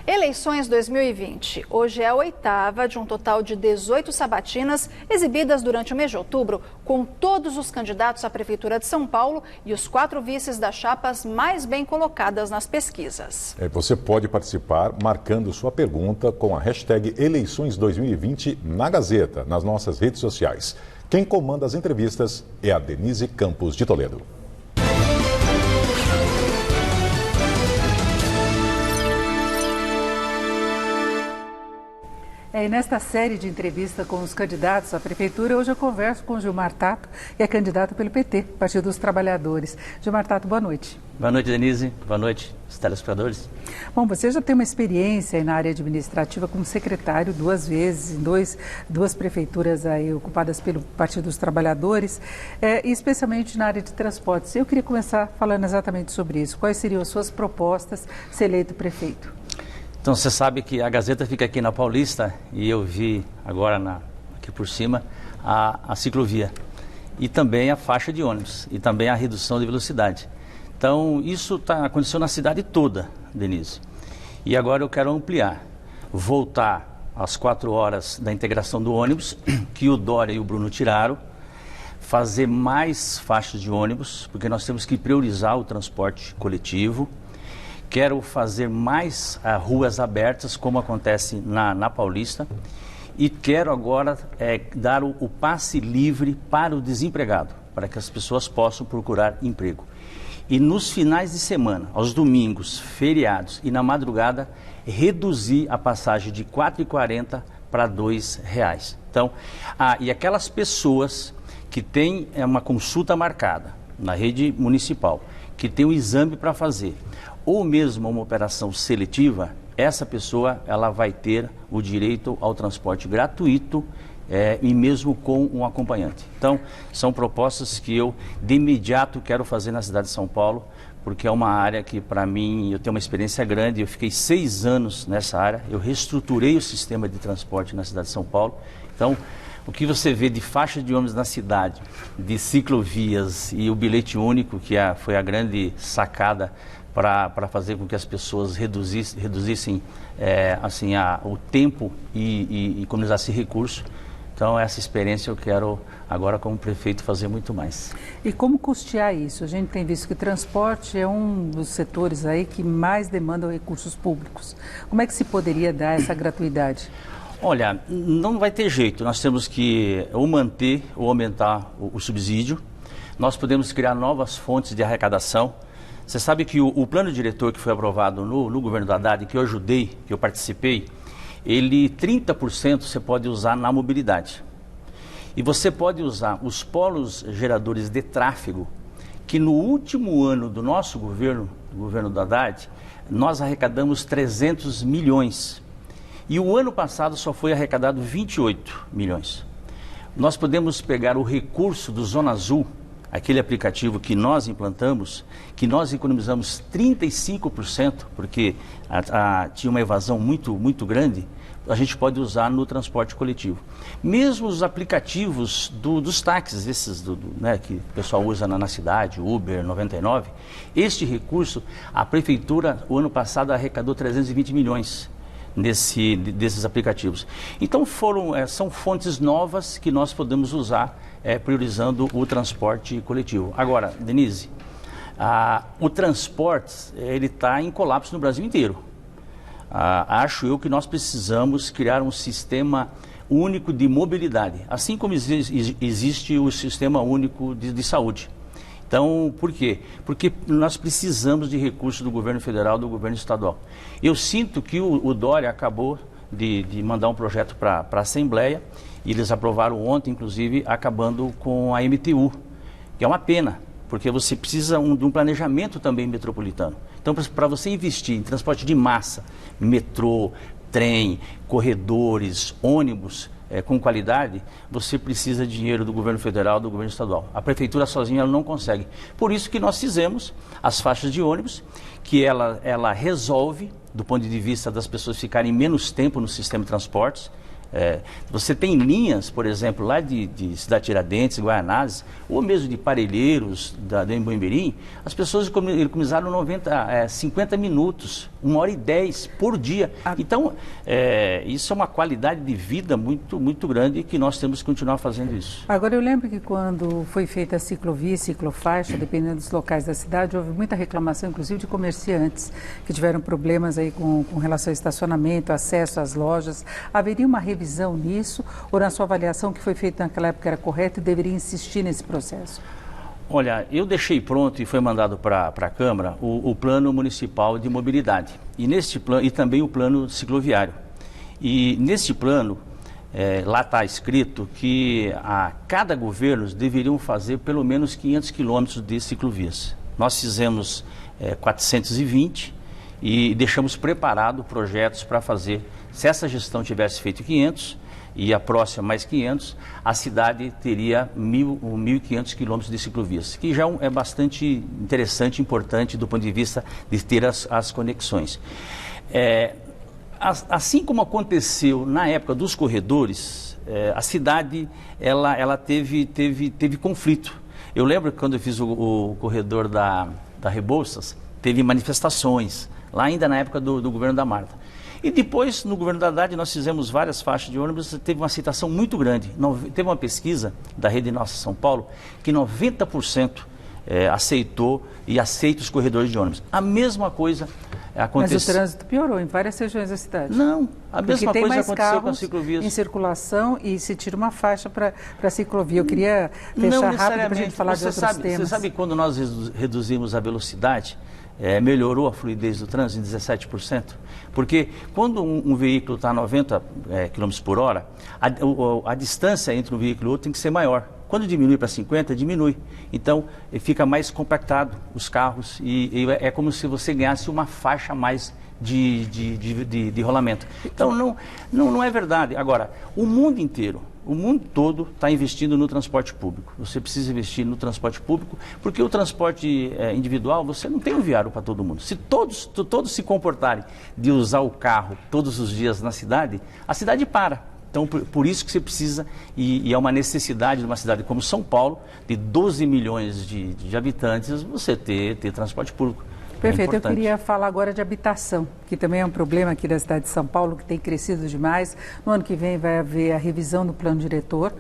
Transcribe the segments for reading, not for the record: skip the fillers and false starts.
Eleições 2020. Hoje é a 8ª de um total de 18 sabatinas exibidas durante o mês de outubro, com todos os candidatos à Prefeitura de São Paulo e os 4 vices das chapas mais bem colocadas nas pesquisas. Você pode participar marcando sua pergunta com a hashtag Eleições 2020 na Gazeta, nas nossas redes sociais. Quem comanda as entrevistas é a Denise Campos de Toledo. E nesta série de entrevistas com os candidatos à Prefeitura, hoje eu converso com o Gilmar Tato, que é candidato pelo PT, Partido dos Trabalhadores. Gilmar Tato, boa noite. Boa noite, Denise. Boa noite, os telespectadores. Bom, você já tem uma experiência na área administrativa como secretário 2 vezes, em duas prefeituras aí ocupadas pelo Partido dos Trabalhadores, e especialmente na área de transportes. Eu queria começar falando exatamente sobre isso. Quais seriam as suas propostas se eleito prefeito? Então, você sabe que a Gazeta fica aqui na Paulista e eu vi agora aqui por cima a ciclovia e também a faixa de ônibus e também a redução de velocidade. Então, isso aconteceu na cidade toda, Denise. E agora eu quero ampliar, voltar às 4 horas da integração do ônibus, que o Dória e o Bruno tiraram, fazer mais faixas de ônibus, porque nós temos que priorizar o transporte coletivo. Quero fazer mais ruas abertas, como acontece na Paulista. E quero agora dar o passe livre para o desempregado, para que as pessoas possam procurar emprego. E nos finais de semana, aos domingos, feriados e na madrugada, reduzir a passagem de R$ 4,40 para R$ 2,00. Então, e aquelas pessoas que têm uma consulta marcada na rede municipal, que tem um exame para fazer, ou mesmo uma operação seletiva, essa pessoa ela vai ter o direito ao transporte gratuito e mesmo com um acompanhante. Então, são propostas que eu, de imediato, quero fazer na cidade de São Paulo, porque é uma área que, para mim, eu tenho uma experiência grande. Eu fiquei 6 anos nessa área, eu reestruturei o sistema de transporte na cidade de São Paulo. Então, o que você vê de faixa de ônibus na cidade, de ciclovias e o bilhete único, que foi a grande sacada para fazer com que as pessoas reduzissem o tempo e economizassem recursos. Então, essa experiência eu quero, agora como prefeito, fazer muito mais. E como custear isso? A gente tem visto que transporte é um dos setores aí que mais demandam recursos públicos. Como é que se poderia dar essa gratuidade? Olha, não vai ter jeito. Nós temos que ou manter ou aumentar o subsídio. Nós podemos criar novas fontes de arrecadação. Você sabe que o plano diretor que foi aprovado no governo do Haddad, que eu ajudei, que eu participei, 30% você pode usar na mobilidade. E você pode usar os polos geradores de tráfego, que no último ano do nosso governo, do governo do Haddad, nós arrecadamos 300 milhões. E o ano passado só foi arrecadado 28 milhões. Nós podemos pegar o recurso do Zona Azul, aquele aplicativo que nós implantamos, que nós economizamos 35%, porque tinha uma evasão muito grande, a gente pode usar no transporte coletivo. Mesmo os aplicativos dos táxis, esses que o pessoal usa na cidade, Uber, 99, este recurso, a Prefeitura, o ano passado, arrecadou 320 milhões desses aplicativos. Então são fontes novas que nós podemos usar priorizando o transporte coletivo. Agora, Denise, o transporte ele está em colapso no Brasil inteiro. Acho eu que nós precisamos criar um sistema único de mobilidade, assim como existe o sistema único de saúde. Então, por quê? Porque nós precisamos de recursos do governo federal, do governo estadual. Eu sinto que o Dória acabou de mandar um projeto para a Assembleia, e eles aprovaram ontem, inclusive, acabando com a MTU, que é uma pena, porque você precisa de um planejamento também metropolitano. Então, para você investir em transporte de massa, metrô, trem, corredores, ônibus, com qualidade, você precisa de dinheiro do governo federal, do governo estadual. A prefeitura sozinha ela não consegue. Por isso que nós fizemos as faixas de ônibus, que ela resolve, do ponto de vista das pessoas ficarem menos tempo no sistema de transportes. Você tem linhas, por exemplo, lá de Cidade Tiradentes, Guaianazes, ou mesmo de Parelheiros, da Emboimirim, as pessoas economizaram 50 minutos 1h10 por dia. Então, isso é uma qualidade de vida muito, muito grande e que nós temos que continuar fazendo isso. Agora, eu lembro que quando foi feita a ciclovia, ciclofaixa, dependendo dos locais da cidade, houve muita reclamação, inclusive de comerciantes, que tiveram problemas aí com relação ao estacionamento, acesso às lojas. Haveria uma revisão nisso? Ou na sua avaliação, o que foi feito naquela época era correto e deveria insistir nesse processo? Olha, eu deixei pronto e foi mandado para a Câmara o Plano Municipal de Mobilidade e neste plano e também o Plano Cicloviário. E neste plano, lá está escrito que cada governo deveriam fazer pelo menos 500 quilômetros de ciclovias. Nós fizemos 420 e deixamos preparado projetos para fazer. Se essa gestão tivesse feito 500 e a próxima mais 500, a cidade teria 1.500 quilômetros de ciclovias, que já é bastante interessante, importante do ponto de vista de ter as conexões. Assim como aconteceu na época dos corredores, a cidade ela teve conflito. Eu lembro que quando eu fiz o corredor da Rebouças, teve manifestações, lá ainda na época do governo da Marta. E depois, no governo da Haddad, nós fizemos várias faixas de ônibus, teve uma aceitação muito grande. Teve uma pesquisa da Rede Nossa São Paulo que 90% aceitou e aceita os corredores de ônibus. A mesma coisa aconteceu. Mas o trânsito piorou em várias regiões da cidade. Não, a mesma coisa aconteceu com as ciclovias. Em circulação e se tira uma faixa para a ciclovia. Eu queria fechar rápido para a gente falar de outros temas. Você sabe quando nós reduzimos a velocidade, melhorou a fluidez do trânsito em 17%? Porque quando um veículo está a 90 km por hora, a distância entre um veículo e outro tem que ser maior. Quando diminui para 50, diminui. Então, fica mais compactado os carros e é como se você ganhasse uma faixa a mais de rolamento. Então, não é verdade. Agora, o mundo todo está investindo no transporte público. Você precisa investir no transporte público, porque o transporte individual, você não tem um viário para todo mundo. Se todos se comportarem de usar o carro todos os dias na cidade, a cidade para. Então, por isso que você precisa, e é uma necessidade de uma cidade como São Paulo, de 12 milhões de habitantes, você ter transporte público. Perfeito, eu queria falar agora de habitação, que também é um problema aqui da cidade de São Paulo, que tem crescido demais. No ano que vem vai haver a revisão do plano diretor,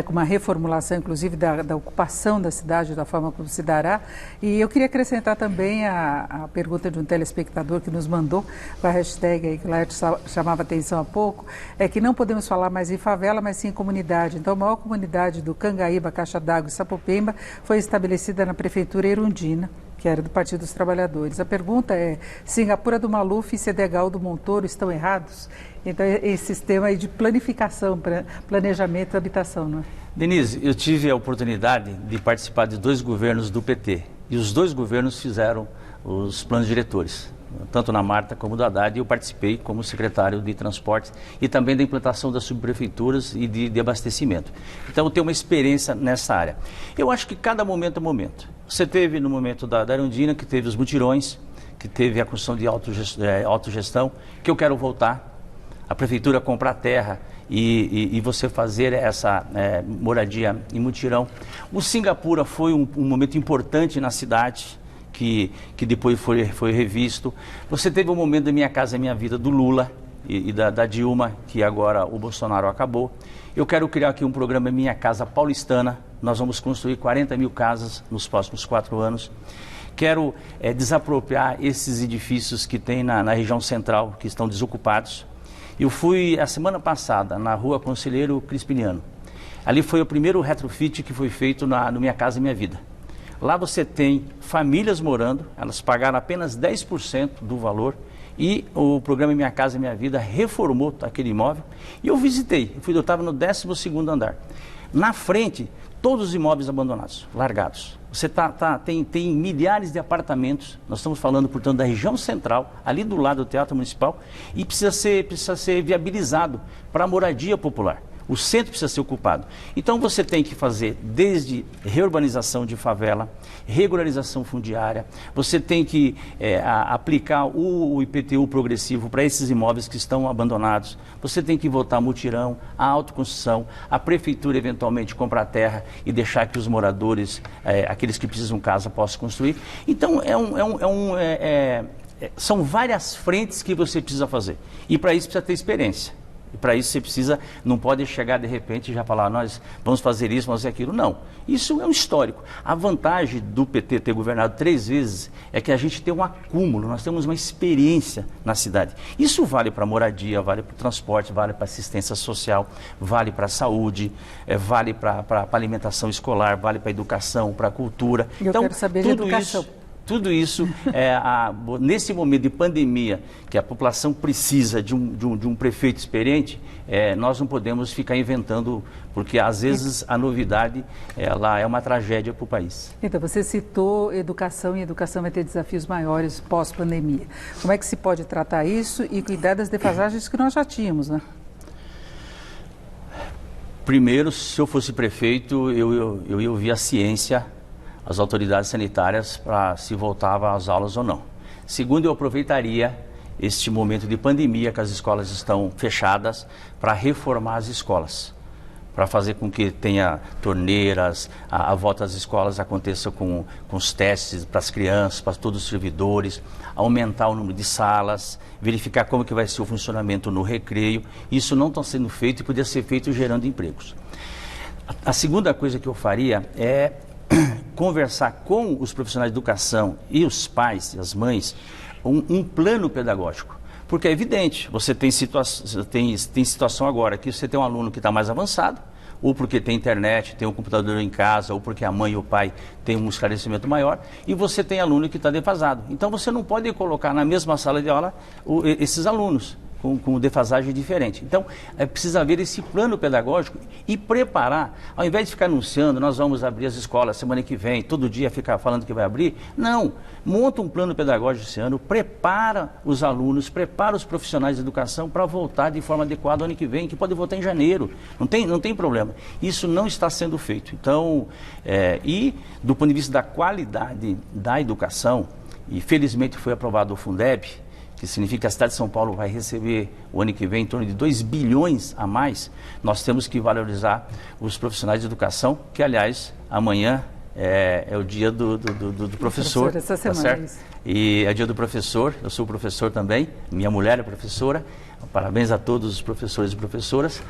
com uma reformulação, inclusive, da ocupação da cidade, da forma como se dará. E eu queria acrescentar também a pergunta de um telespectador que nos mandou, com a hashtag aí, que o Laerte chamava atenção há pouco, que não podemos falar mais em favela, mas sim em comunidade. Então, a maior comunidade do Cangaíba, Caixa d'Água e Sapopemba foi estabelecida na Prefeitura Erundina, que era do Partido dos Trabalhadores. A pergunta é, Singapura do Maluf e CDHU do Montoro estão errados? Então, esse sistema aí de planificação, planejamento e habitação, não é? Denise, eu tive a oportunidade de participar de 2 governos do PT. E os 2 governos fizeram os planos diretores, tanto na Marta como do Haddad, e eu participei como secretário de transporte e também da implantação das subprefeituras e de abastecimento. Então, eu tenho uma experiência nessa área. Eu acho que cada momento é momento. Você teve no momento da Erundina, que teve os mutirões, que teve a construção de autogestão, que eu quero voltar. A prefeitura comprar terra e você fazer essa moradia em mutirão. O Singapura foi um momento importante na cidade, que depois foi revisto. Você teve o momento da Minha Casa Minha Vida do Lula e da Dilma, que agora o Bolsonaro acabou. Eu quero criar aqui um programa Minha Casa Paulistana. Nós vamos construir 40 mil casas nos próximos 4 anos. Quero desapropriar esses edifícios que tem na região central, que estão desocupados. Eu fui a semana passada na rua Conselheiro Crispiniano. Ali foi o primeiro retrofit que foi feito no Minha Casa Minha Vida. Lá você tem famílias morando, elas pagaram apenas 10% do valor e o programa Minha Casa Minha Vida reformou aquele imóvel. E eu visitei, eu estava no 12º andar. Na frente, todos os imóveis abandonados, largados. Você tem milhares de apartamentos, nós estamos falando, portanto, da região central, ali do lado do Teatro Municipal, e precisa ser viabilizado para a moradia popular. O centro precisa ser ocupado. Então você tem que fazer desde reurbanização de favela, regularização fundiária, você tem que aplicar o IPTU progressivo para esses imóveis que estão abandonados, você tem que votar mutirão, a autoconstrução, a prefeitura eventualmente comprar terra e deixar que os São várias frentes que você precisa fazer. E para isso precisa ter experiência. E para isso você precisa, não pode chegar de repente e já falar, nós vamos fazer isso, vamos fazer aquilo. Não. Isso é um histórico. A vantagem do PT ter governado 3 vezes é que a gente tem um acúmulo, nós temos uma experiência na cidade. Isso vale para moradia, vale para o transporte, vale para assistência social, vale para a saúde, vale para alimentação escolar, vale para a educação, para a cultura. Eu quero saber de educação. Tudo isso, nesse momento de pandemia, que a população precisa de um prefeito experiente, nós não podemos ficar inventando, porque às vezes a novidade ela é uma tragédia para o país. Então, você citou educação, e educação vai ter desafios maiores pós-pandemia. Como é que se pode tratar isso e cuidar das defasagens que nós já tínhamos, né? Primeiro, se eu fosse prefeito, eu ia ouvir a ciência, as autoridades sanitárias, para se voltava às aulas ou não. Segundo, eu aproveitaria este momento de pandemia, que as escolas estão fechadas, para reformar as escolas, para fazer com que tenha torneiras, a volta às escolas aconteça com os testes para as crianças, para todos os servidores, aumentar o número de salas, verificar como que vai ser o funcionamento no recreio. Isso não está sendo feito e poderia ser feito gerando empregos. A segunda coisa que eu faria é conversar com os profissionais de educação e os pais e as mães um plano pedagógico. Porque é evidente, você tem situação agora que você tem um aluno que está mais avançado, ou porque tem internet, tem um computador em casa, ou porque a mãe e o pai têm um esclarecimento maior, e você tem aluno que está defasado. Então você não pode colocar na mesma sala de aula esses alunos com defasagem diferente. Então, precisa haver esse plano pedagógico e preparar, ao invés de ficar anunciando, nós vamos abrir as escolas semana que vem, todo dia ficar falando que vai abrir, não, monta um plano pedagógico esse ano, prepara os alunos, prepara os profissionais de educação para voltar de forma adequada ano que vem, que pode voltar em janeiro, não tem problema. Isso não está sendo feito. Então, e do ponto de vista da qualidade da educação, e felizmente foi aprovado o Fundeb, que significa que a cidade de São Paulo vai receber o ano que vem em torno de 2 bilhões a mais, nós temos que valorizar os profissionais de educação, que aliás, amanhã é o dia do professor, essa semana, tá certo? E é dia do professor, eu sou professor também, minha mulher é professora, parabéns a todos os professores e professoras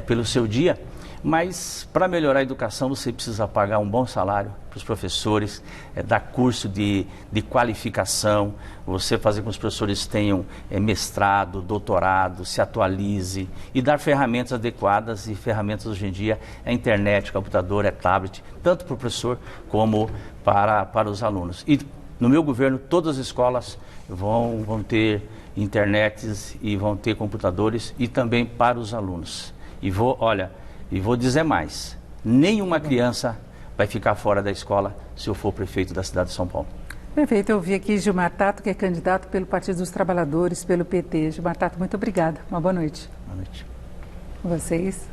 pelo seu dia. Mas para melhorar a educação você precisa pagar um bom salário para os professores, dar curso de qualificação, você fazer com que os professores tenham mestrado, doutorado, se atualize e dar ferramentas adequadas, e ferramentas hoje em dia é internet, computador, tablet, tanto para o professor como para os alunos. E no meu governo todas as escolas vão ter internets e vão ter computadores, e também para os alunos. E vou dizer mais, nenhuma criança vai ficar fora da escola se eu for prefeito da cidade de São Paulo. Perfeito, eu ouvi aqui Gilmar Tato, que é candidato pelo Partido dos Trabalhadores, pelo PT. Gilmar Tato, muito obrigada. Uma boa noite. Boa noite. Vocês.